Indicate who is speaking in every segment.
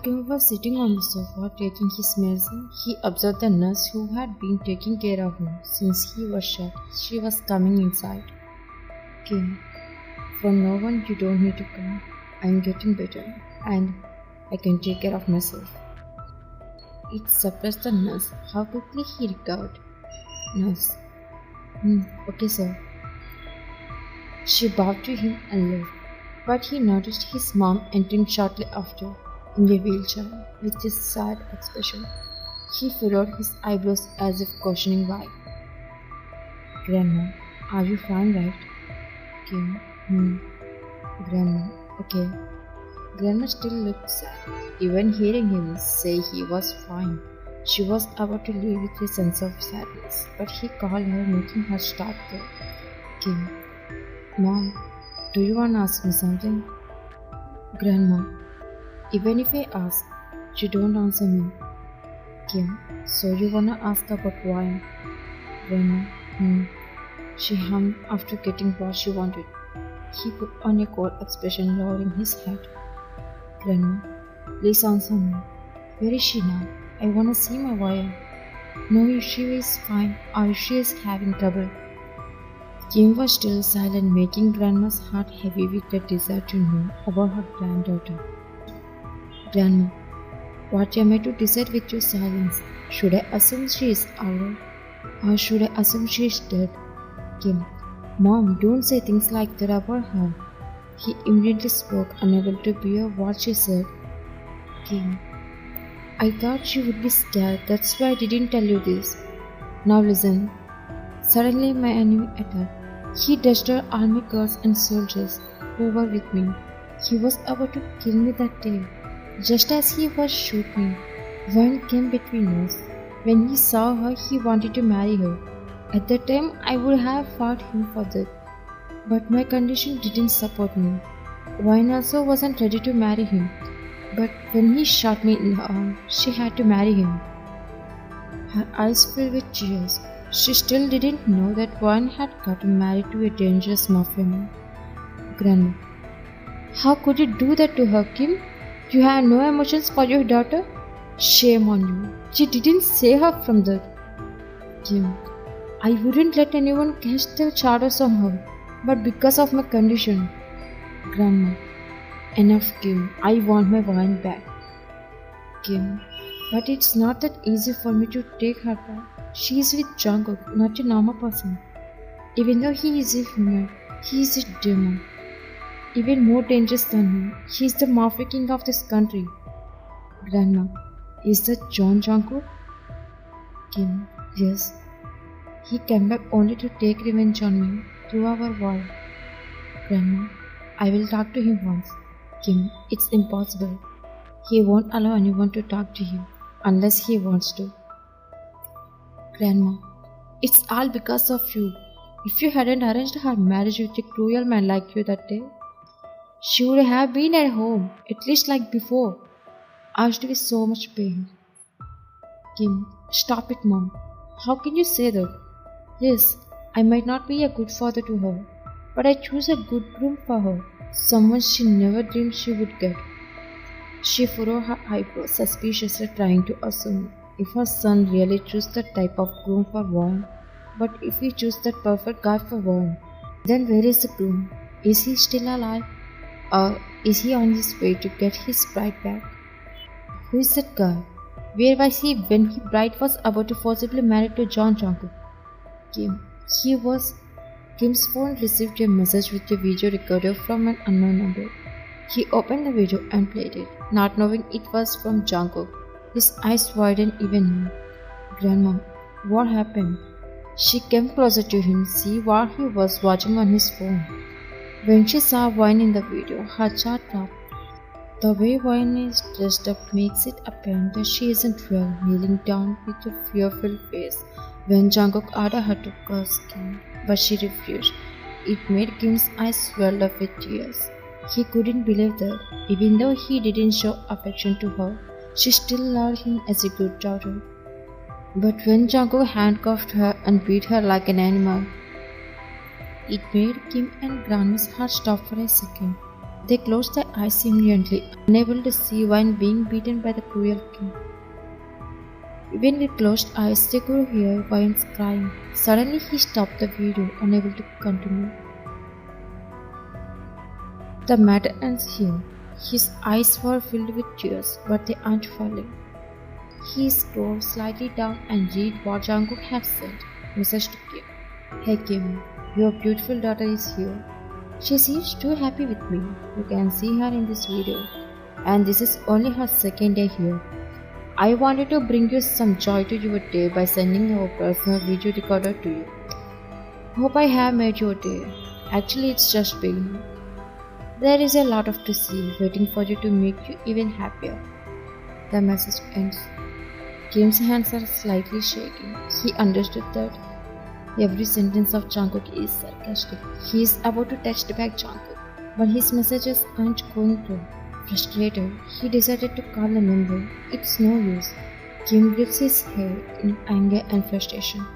Speaker 1: Kim was sitting on the sofa taking his medicine, he observed the nurse who had been taking care of him since he was shot. She was coming inside. Kim, from now on you don't need to come. I am getting better and I can take care of myself. It surprised the nurse how quickly he recovered. Nurse, okay sir. She bowed to him and left, but he noticed his mom entering shortly after in a wheelchair with a sad expression. He furrowed his eyebrows as if questioning why. Grandma, are you fine, right? Kim, Grandma, okay. Grandma still looked sad. Even hearing him say he was fine, she was about to leave with a sense of sadness, but he called her, making her stop there. Kim, Mom, do you want to ask me something? Grandma, even if I ask, you don't answer me. Kim, so you wanna ask about why? Grandma, She hummed after getting what she wanted. He put on a cold expression, lowering his head. Grandma, please answer me. Where is she now? I wanna see my wife. Know if she is fine or if she is having trouble. Kim was still silent, making Grandma's heart heavy with the desire to know about her granddaughter. Grandma, what am I to decide with your silence? Should I assume she is alive? Or should I assume she is dead? Kim, Mom, don't say things like that about her. He immediately spoke, unable to bear what she said. Kim, I thought you would be scared, that's why I didn't tell you this. Now listen. Suddenly my enemy attacked. He destroyed army guards and soldiers who were with me. He was about to kill me that day. Just as he was shooting me, one came between us. When he saw her, he wanted to marry her. At that time, I would have fought him for that. But my condition didn't support me. Wine also wasn't ready to marry him. But when he shot me in the arm, she had to marry him. Her eyes filled with tears. She still didn't know that Wine had gotten married to a dangerous mafia man. Grandma, how could you do that to her, Kim? You have no emotions for your daughter? Shame on you. You didn't save her from that. Kim, I wouldn't let anyone cast their shadows on her, but because of my condition. Grandma, enough, Kim. I want my Wine back. Kim, but it's not that easy for me to take her back. She is with Jungkook, not a normal person. Even though he is a human, he is a demon. Even more dangerous than him, he is the mafia king of this country. Grandma, is that Jungkook? Kim, yes. He came back only to take revenge on me through our war. Grandma, I will talk to him once. Kim, it's impossible. He won't allow anyone to talk to him unless he wants to. Grandma, it's all because of you. If you hadn't arranged her marriage with a cruel man like you that day, she would have been at home, at least like before. I used to be so much pain. Kim, stop it, Mom. How can you say that? Yes, I might not be a good father to her, but I choose a good groom for her, someone she never dreamed she would get. She furrowed her eyebrows suspiciously, trying to assume if her son really chose that type of groom for Warren. But if he chose that perfect guy for Warren, then where is the groom? Is he still alive? Or is he on his way to get his bride back? Who is that guy? Where was he when his bride was about to forcibly marry to Jungkook? Kim's phone received a message with a video recorder from an unknown number. He opened the video and played it, not knowing it was from Jungkook. His eyes widened even more. Grandma, what happened? She came closer to him to see what he was watching on his phone. When she saw Wine in the video, her jaw dropped. The way Wine is dressed up makes it apparent that she isn't real, kneeling down with a fearful face when Jungkook ordered her to curse Kim, but she refused. It made Kim's eyes swell up with tears. He couldn't believe that, even though he didn't show affection to her, she still loved him as a good daughter. But when Jungkook handcuffed her and beat her like an animal, it made Kim and Grandma's heart stop for a second. They closed their eyes immediately, unable to see Wine being beaten by the cruel king. Even with closed eyes, they could hear Wine's crying. Suddenly, he stopped the video, unable to continue. The matter ends here. His eyes were filled with tears, but they aren't falling. He scrolled slightly down and read what Jungkook had sent. Message to Kim. Hey Kim, your beautiful daughter is here. She seems too happy with me. You can see her in this video. And this is only her second day here. I wanted to bring you some joy to your day by sending our personal video recorder to you. Hope I have made your day. Actually, it's just beginning. There is a lot of to see waiting for you to make you even happier. The message ends. Kim's hands are slightly shaking. He understood that every sentence of Jungkook is sarcastic. He is about to text back Jungkook, but his messages aren't going through. Frustrated, he decided to call the number. It's no use. Kim grips his head in anger and frustration.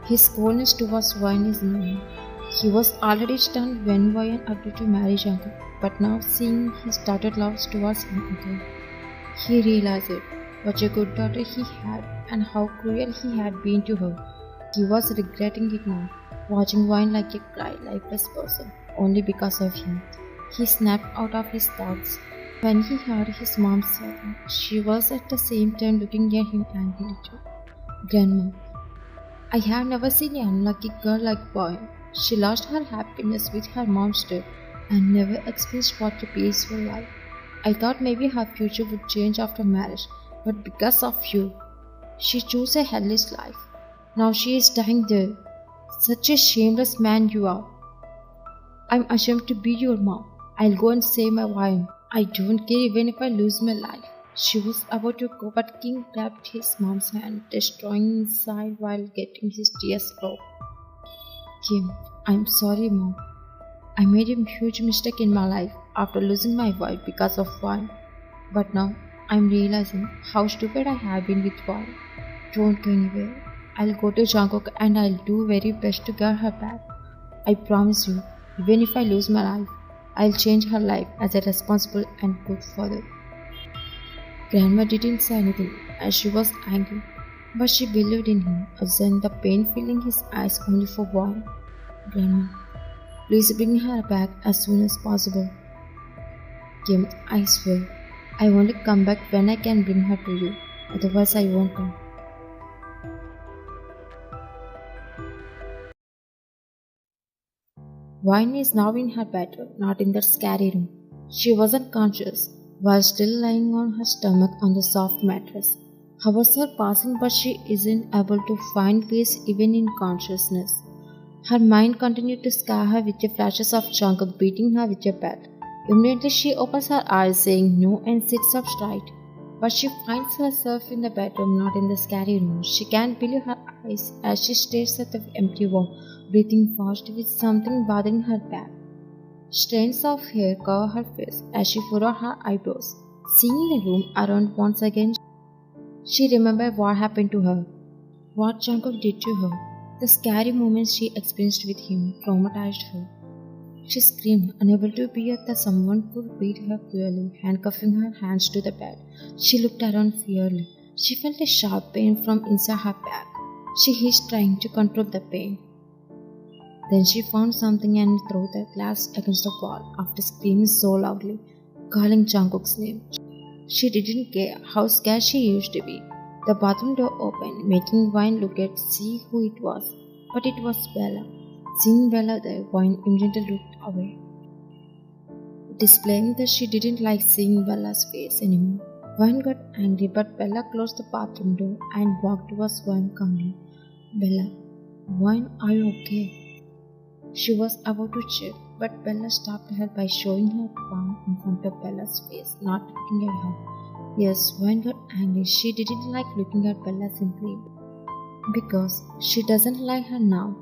Speaker 1: His coldness towards Wine is known. He was already stunned when Wine agreed to marry Jungkook, but now seeing his daughter's love towards him again, he realized what a good daughter he had and how cruel he had been to her. He was regretting it now, watching Wine like a cry, lifeless person, only because of him. He snapped out of his thoughts when he heard his mom sobbing. She was at the same time looking at him angrily too. Grandma, I have never seen an unlucky girl like Wine. She lost her happiness with her mom's death and never experienced what a peaceful life. I thought maybe her future would change after marriage, but because of you, she chose a hellish life. Now she is dying there. Such a shameless man you are. I'm ashamed to be your mom. I'll go and save my Wine. I don't care even if I lose my life. She was about to go, but King grabbed his mom's hand, destroying inside while getting his tears out. Kim, I'm sorry, Mom. I made a huge mistake in my life after losing my wife because of Wine. But now I'm realizing how stupid I have been with Wine. Don't go anywhere. I'll go to Jungkook and I'll do very best to get her back. I promise you, even if I lose my life, I'll change her life as a responsible and good father. Grandma didn't say anything as she was angry, but she believed in him, absent the pain filling his eyes only for Wine. Grandma, please bring her back as soon as possible. Kim, I swear, I want to come back when I can bring her to you, otherwise I won't come. Wine is now in her bedroom, not in the scary room. She wasn't conscious, while still lying on her stomach on the soft mattress. Hours are passing, but she isn't able to find peace even in consciousness. Her mind continued to scare her with the flashes of Jungkook beating her with a bat. Immediately she opens her eyes, saying no, and sits up straight. But she finds herself in the bedroom, not in the scary room. She can't believe her eyes as she stares at the empty wall, breathing fast with something bothering her back. Strands of hair cover her face as she furrowed her eyebrows. Seeing the room around once again, she remembered what happened to her, what Jungkook did to her. The scary moments she experienced with him traumatized her. She screamed, unable to bear that someone could beat her cruelly, handcuffing her hands to the bed. She looked around fearfully. She felt a sharp pain from inside her back. She hissed, trying to control the pain. Then she found something and threw the glass against the wall after screaming so loudly, calling Jungkook's name. She didn't care how scared she used to be. The bathroom door opened, making Wine look at see who it was. But it was Bella. Seeing Bella there, Wine immediately looked away, displaying that she didn't like seeing Bella's face anymore. Wine got angry, but Bella closed the bathroom door and walked towards Wine calmly. Bella, Wine, are you okay? She was about to check, but Bella stopped her by showing her palm in front of Bella's face, not looking at her. Yes, Wine got angry. She didn't like looking at Bella simply because she doesn't like her now.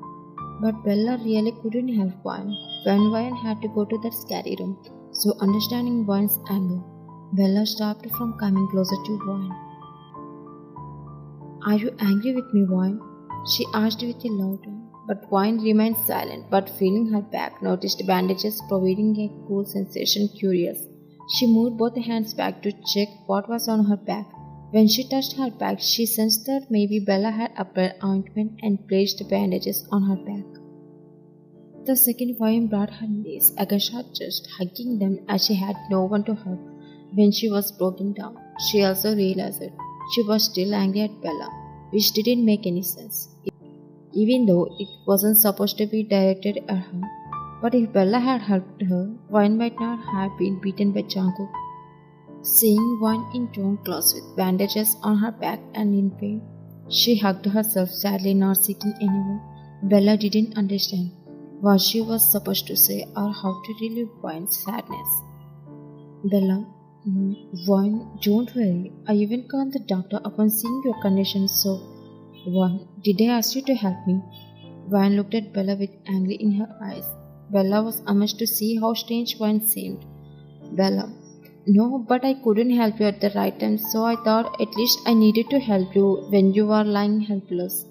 Speaker 1: But Bella really couldn't help Wine when Wine had to go to that scary room. So understanding Wine's anger, Bella stopped from coming closer to Wine. Are you angry with me, Wine? She asked with a loud tone. but Wine remained silent, but feeling her back, noticed bandages providing a cool sensation. Curious, she moved both hands back to check what was on her back. When she touched her back, she sensed that maybe Bella had applied ointment and placed bandages on her back. The second Wine brought her knees against her chest, hugging them as she had no one to hug. When she was broken down, she also realized it. She was still angry at Bella, which didn't make any sense, even though it wasn't supposed to be directed at her. But if Bella had helped her, Wine might not have been beaten by Jungkook. Seeing Wine in torn clothes with bandages on her back and in pain, she hugged herself sadly, not seeking anyone. Bella didn't understand what she was supposed to say or how to relieve Wine's sadness. Bella, Wine, don't worry. I even called the doctor upon seeing your condition, so Wine, did I ask you to help me? Wine looked at Bella with anger in her eyes. Bella was amazed to see how strange Wine seemed. Bella, no, but I couldn't help you at the right time, so I thought at least I needed to help you when you were lying helpless.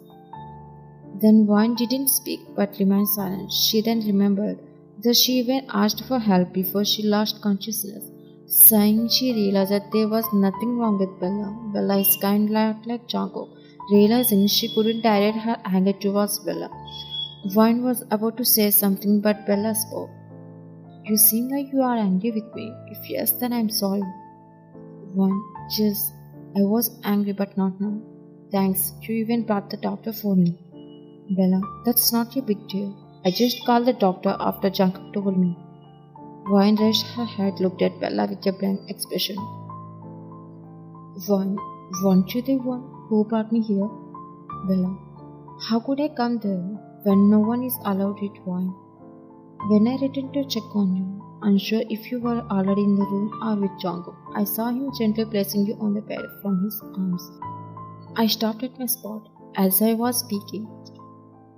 Speaker 1: Then Wine didn't speak but remained silent. She then remembered that she even asked for help before she lost consciousness. Sighing, she realized that there was nothing wrong with Bella. Bella is kind like Jungkook. Realizing she couldn't direct her anger towards Bella, Wine was about to say something, but Bella spoke. You seem like you are angry with me. If yes, then I'm sorry. Wine, just, I was angry but not now. Thanks, you even brought the doctor for me. Bella, that's not a big deal. I just called the doctor after Jungkook told me. Wine raised her head, looked at Bella with a blank expression. Wine, weren't you the one who brought me here? Bella, how could I come there when no one is allowed it? Wine? When I returned to check on you, unsure if you were already in the room or with Jungkook, I saw him gently placing you on the bed from his arms. I stopped at my spot as I was speaking.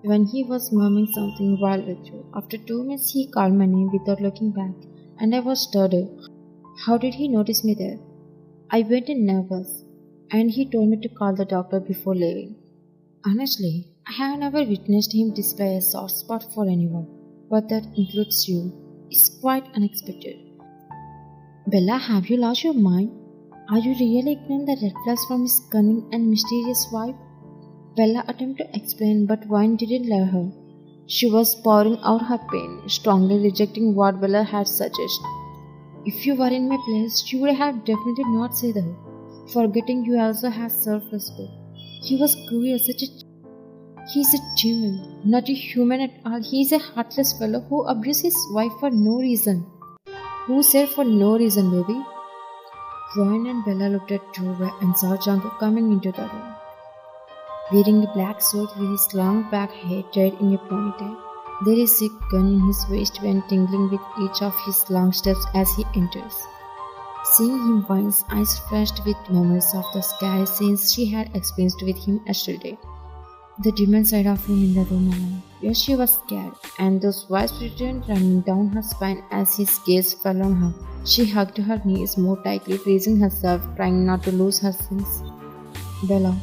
Speaker 1: When he was murmuring something wild with you, after 2 minutes he called my name without looking back, and I was startled. How did he notice me there? I went in nervous, and he told me to call the doctor before leaving. Honestly, I have never witnessed him display a soft spot for anyone, but that includes you. It's quite unexpected. Bella, have you lost your mind? Are you really ignoring the red flags from his cunning and mysterious vibe? Bella attempted to explain, but Wine didn't let her. She was pouring out her pain, strongly rejecting what Bella had suggested. If you were in my place, you would have definitely not said that. Forgetting you also have self-respect. He was cruel, He's a demon, not a human at all. He's a heartless fellow who abused his wife for no reason. Who said for no reason, baby? Wine and Bella looked at Jove and saw Jungkook coming into the room. Wearing a black suit with his long black hair tied in a ponytail, there is a gun in his waistband tingling with each of his long steps as he enters. Seeing him, Wine's eyes flashed with memories of the scary scenes she had experienced with him yesterday. The demon side of him in the room alone. Yes, she was scared, and those vibes returned running down her spine as his gaze fell on her. She hugged her knees more tightly, freezing herself, trying not to lose her sense. Bella.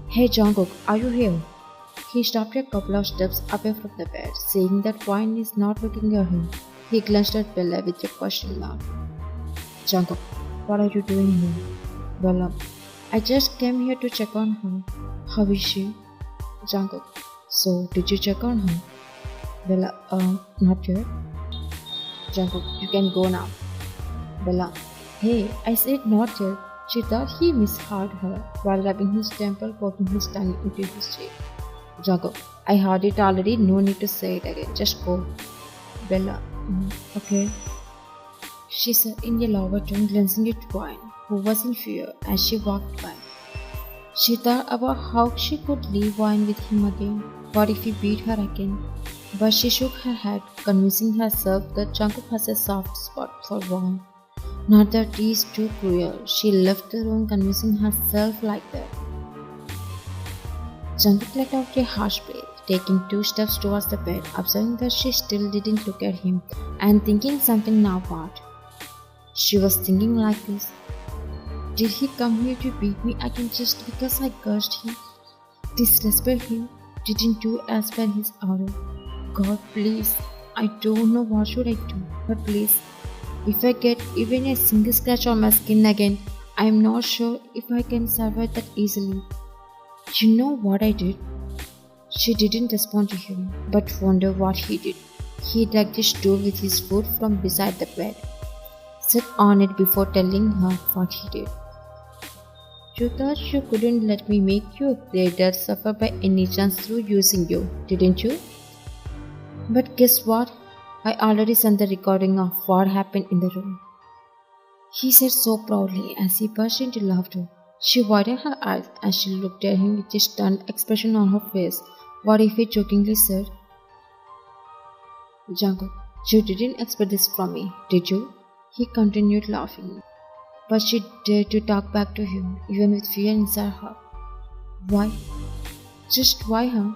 Speaker 1: Hey Jungkook, are you here? He stopped a couple of steps away from the bed, seeing that Wine is not looking at him. He glanced at Bella with a question mark. Jungkook, what are you doing here? Bella, I just came here to check on her. How is she? Jungkook, so did you check on her? Bella, not yet. Jungkook, you can go now. Bella, hey, I said not yet. She thought he misheard her while rubbing his temple, poking his tongue into his cheek. Jungkook, I heard it already, no need to say it again, just go. Bella, okay. She said in a lower tone, glancing at Wine, who was in fear as she walked by. She thought about how she could leave Wine with him again. What if he beat her again? But she shook her head, convincing herself that Jungkook has a soft spot for Wine. Not that he is too cruel. She left the room, convincing herself like that. Jungkook let out a harsh breath, taking 2 steps towards the bed, observing that she still didn't look at him, and thinking something now what? She was thinking like this. Did he come here to beat me again just because I cursed him? Disrespect him? didn't do as per his order. God, please, I don't know what should I do, but please, if I get even a single scratch on my skin again, I am not sure if I can survive that easily. You know what I did? She didn't respond to him, but wondered what he did. He dragged the stool with his foot from beside the bed, sat on it before telling her what he did. You thought you couldn't let me make you a greater suffer by any chance through using you, didn't you? But guess what? I already sent the recording of what happened in the room. He said so proudly as he burst into laughter. She widened her eyes as she looked at him with a stunned expression on her face. What if he jokingly said, Jungkook, you didn't expect this from me, did you? He continued laughing, but she dared to talk back to him, even with fear inside her. Why? Just why, huh?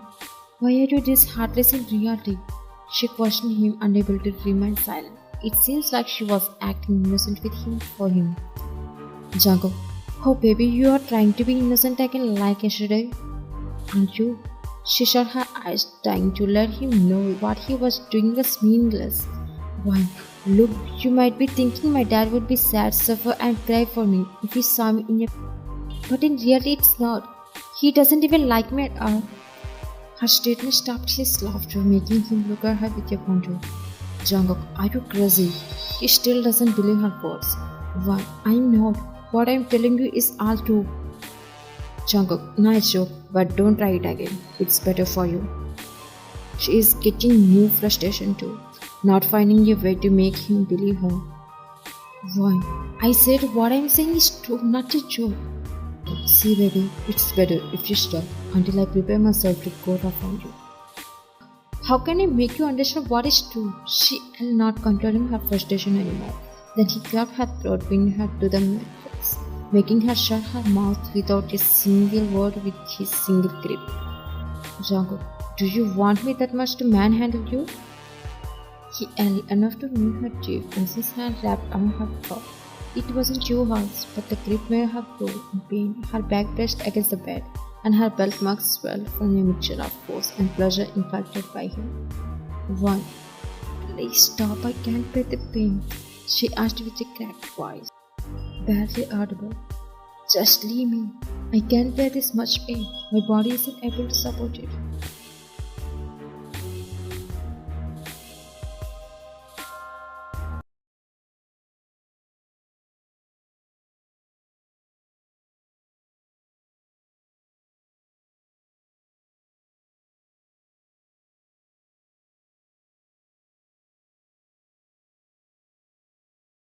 Speaker 1: Why are you this heartless in reality? She questioned him, unable to remain silent. It seems like she was acting innocent with him for him. Jungkook, oh baby, you are trying to be innocent again like yesterday, aren't you? She shut her eyes, trying to let him know what he was doing was meaningless. Why, look, you might be thinking my dad would be sad, suffer and cry for me if he saw me in a... But in reality it's not. He doesn't even like me at all. Her statement stopped his laughter, making him look at her with a wonder. Jungkook, are you crazy? He still doesn't believe her words. Why, I'm not. What I'm telling you is all true. Jungkook, nice joke, but don't try it again. It's better for you. She is getting new frustration too, not finding a way to make him believe her. Why? I said what I'm saying is true, not a joke. See baby, it's better if you stop until I prepare myself to go rough on you. How can I make you understand what is true? She is not controlling her frustration anymore. Then he grabbed her throat, pinning her to the mattress, making her shut her mouth without a single word with his single grip. Jungkook, do you want me that much to manhandle you? He yelled enough to move her cheek as his hand wrapped on her throat. It wasn't too harsh, but the grip made her grow in pain. Her back brushed against the bed, and her belt marks swelled from a mixture of force and pleasure inflicted by him. Why? Please stop, I can't bear the pain, she asked with a cracked voice, barely audible. Just leave me. I can't bear this much pain. My body isn't able to support it.